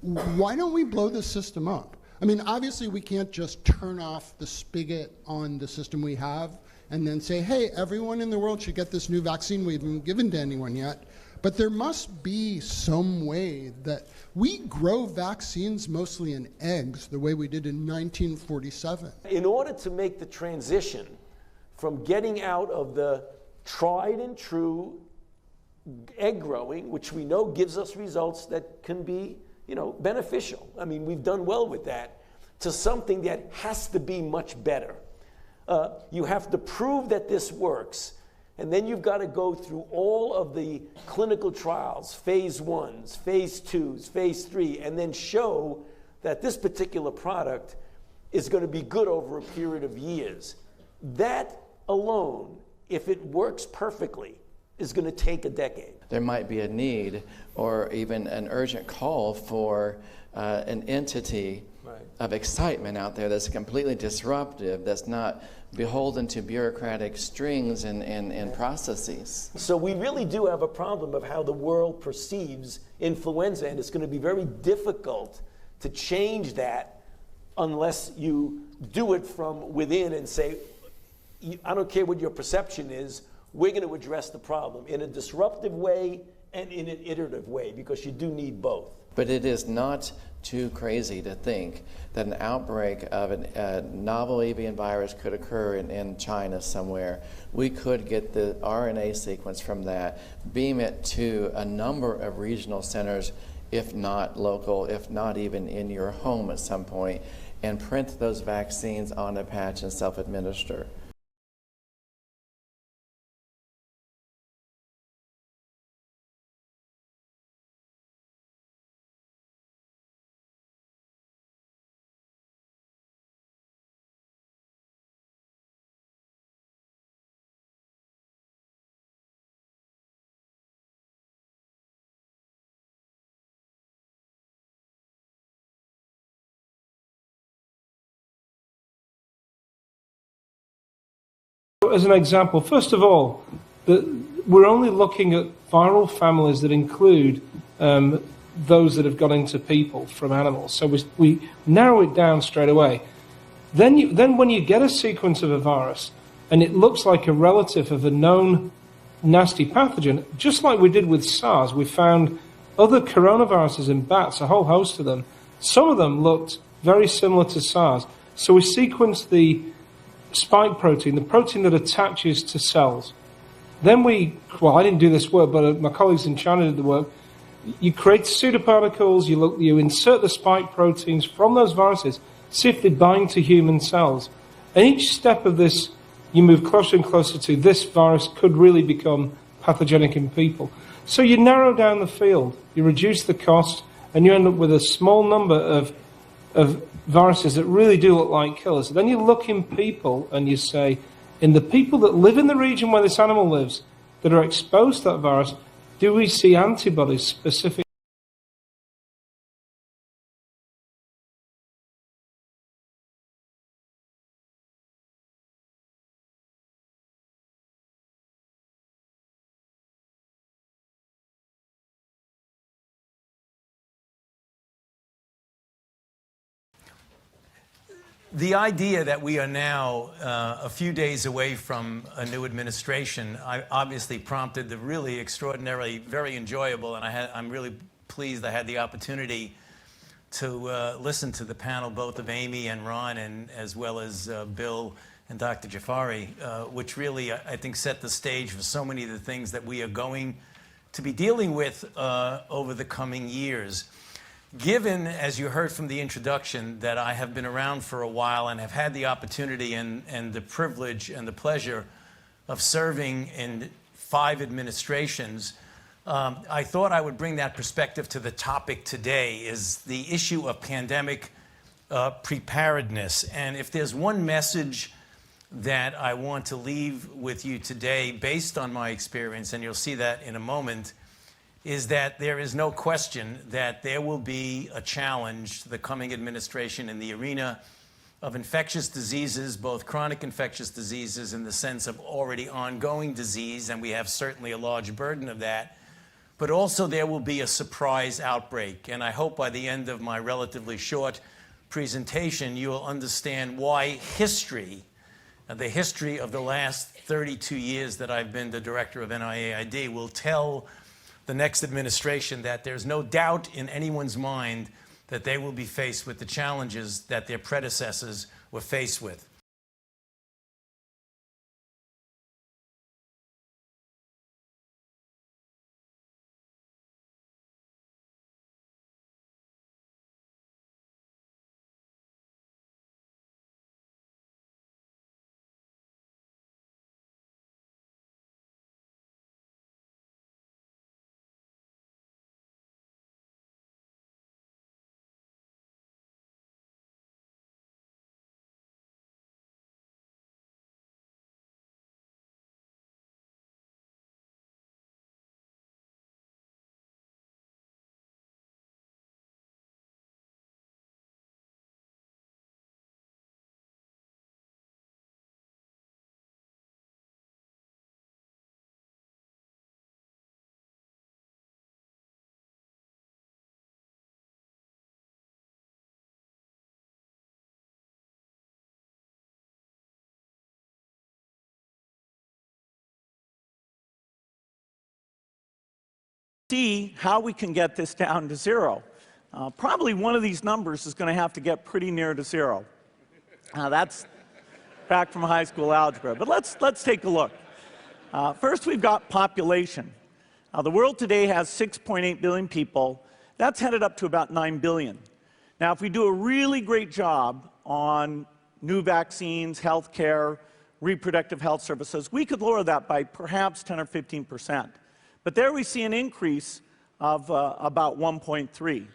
why don't we blow this system up? I mean, obviously we can't just turn off the spigot on the system we have and then say, hey, everyone in the world should get this new vaccine we haven't given to anyone yet. But there must be some way that we grow vaccines mostly in eggs, the way we did in 1947. In order to make the transition from getting out of the tried and true egg growing, which we know gives us results that can be, beneficial. I mean, we've done well with that, to something that has to be much better. You have to prove that this works, and then you've got to go through all of the clinical trials, phase 1s, phase 2s, phase 3, and then show that this particular product is going to be good over a period of years. That alone, if it works perfectly, is going to take a decade. There might be a need or even an urgent call for an entity of excitement out there that's completely disruptive, that's not beholden to bureaucratic strings and processes. So we really do have a problem of how the world perceives influenza, and it's going to be very difficult to change that unless you do it from within and say, I don't care what your perception is, we're going to address the problem in a disruptive way and in an iterative way, because you do need both. But it is not too crazy to think that an outbreak of a novel avian virus could occur in China somewhere. We could get the RNA sequence from that, beam it to a number of regional centers, if not local, if not even in your home at some point, and print those vaccines on a patch and self-administer. As an example, first of all, we're only looking at viral families that include those that have gone into people from animals. So we narrow it down straight away. Then when you get a sequence of a virus and it looks like a relative of a known nasty pathogen, just like we did with SARS, we found other coronaviruses in bats, a whole host of them. Some of them looked very similar to SARS. So we sequenced the spike protein, the protein that attaches to cells. Then I didn't do this work, but my colleagues in China did the work. You create pseudoparticles, you insert the spike proteins from those viruses, see if they bind to human cells. And each step of this, you move closer and closer to this virus could really become pathogenic in people. So you narrow down the field, you reduce the cost, and you end up with a small number of viruses that really do look like killers. Then you look in people and you say, in the people that live in the region where this animal lives, that are exposed to that virus, do we see antibodies specific? The idea that we are now a few days away from a new administration obviously prompted the really extraordinarily, very enjoyable, and I'm really pleased I had the opportunity to listen to the panel, both of Amy and Ron, and as well as Bill and Dr. Jafari, which really, I think, set the stage for so many of the things that we are going to be dealing with over the coming years. Given, as you heard from the introduction, that I have been around for a while and have had the opportunity and the privilege and the pleasure of serving in 5 administrations, I thought I would bring that perspective to the topic today, is the issue of pandemic preparedness. And if there's one message that I want to leave with you today, based on my experience, and you'll see that in a moment, is that there is no question that there will be a challenge to the coming administration in the arena of infectious diseases, both chronic infectious diseases in the sense of already ongoing disease, and we have certainly a large burden of that, but also there will be a surprise outbreak. And I hope by the end of my relatively short presentation, you will understand why history, the history of the last 32 years that I've been the director of NIAID, will tell the next administration that there's no doubt in anyone's mind that they will be faced with the challenges that their predecessors were faced with. See how we can get this down to zero. Probably one of these numbers is going to have to get pretty near to zero. That's back from high school algebra. But let's take a look. First, we've got population. The world today has 6.8 billion people. That's headed up to about 9 billion. Now, if we do a really great job on new vaccines, healthcare, reproductive health services, we could lower that by perhaps 10 or 15%. But there we see an increase of about 1.3.